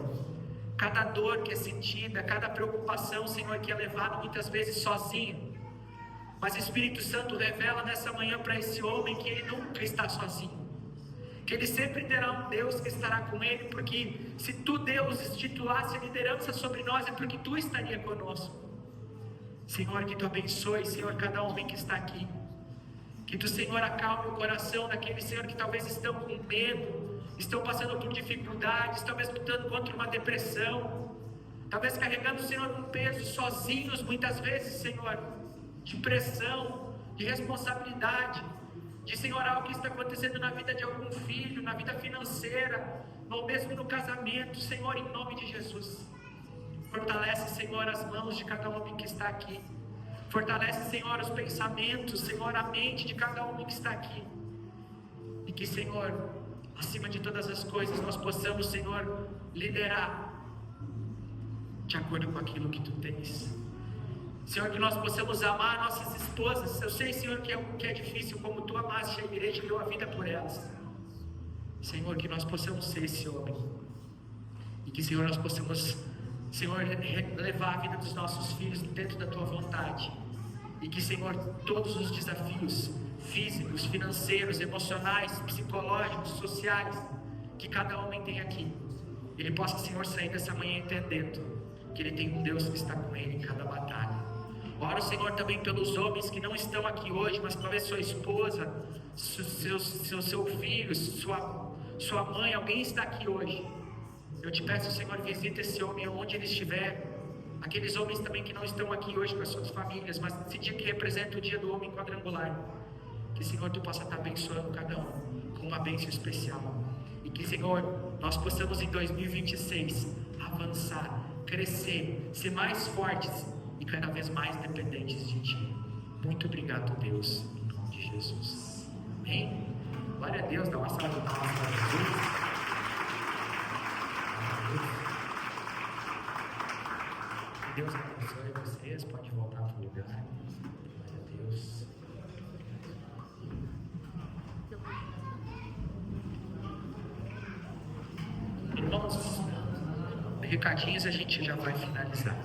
Cada dor que é sentida, cada preocupação, Senhor, que é levada muitas vezes sozinho. Mas o Espírito Santo revela nessa manhã para esse homem que ele nunca está sozinho. Que ele sempre terá um Deus que estará com ele, porque se Tu, Deus, institulasse a liderança sobre nós, é porque Tu estaria conosco. Senhor, que Tu abençoe, Senhor, cada homem que está aqui. Que Tu, Senhor, acalme o coração daqueles, Senhor, que talvez estão com medo, estão passando por dificuldades, talvez lutando contra uma depressão, talvez carregando, Senhor, um peso sozinhos, muitas vezes, Senhor, de pressão, de responsabilidade, de, Senhor, algo que está acontecendo na vida de algum filho, na vida financeira, ou mesmo no casamento. Senhor, em nome de Jesus, fortalece, Senhor, as mãos de cada homem que está aqui. Fortalece, Senhor, os pensamentos, Senhor, a mente de cada homem que está aqui. E que, Senhor, acima de todas as coisas, nós possamos, Senhor, liderar de acordo com aquilo que Tu tens. Senhor, que nós possamos amar nossas esposas. Eu sei, Senhor, que é difícil, como Tu amaste a igreja e deu a vida por elas. Senhor, que nós possamos ser esse homem. E que, Senhor, nós possamos, Senhor, levar a vida dos nossos filhos dentro da Tua vontade. E que, Senhor, todos os desafios físicos, financeiros, emocionais, psicológicos, sociais, que cada homem tem aqui, ele possa, Senhor, sair dessa manhã entendendo que ele tem um Deus que está com ele em cada batalha. Oro, Senhor, também pelos homens que não estão aqui hoje, mas talvez sua esposa, seu filho, sua mãe, alguém está aqui hoje. Eu te peço, Senhor, visita esse homem onde ele estiver. Aqueles homens também que não estão aqui hoje com as suas famílias, mas esse dia que representa o dia do homem quadrangular. Que, Senhor, Tu possa estar abençoando cada um com uma bênção especial. E que, Senhor, nós possamos em 2026 avançar, crescer, ser mais fortes e cada vez mais dependentes de Ti. Muito obrigado, Deus, em nome de Jesus. Amém? Glória a Deus, dá uma salva de palmas para Jesus. Deus abençoe vocês, pode voltar para o lugar. Glória a Deus. Irmãos, recadinhos a gente já vai finalizar.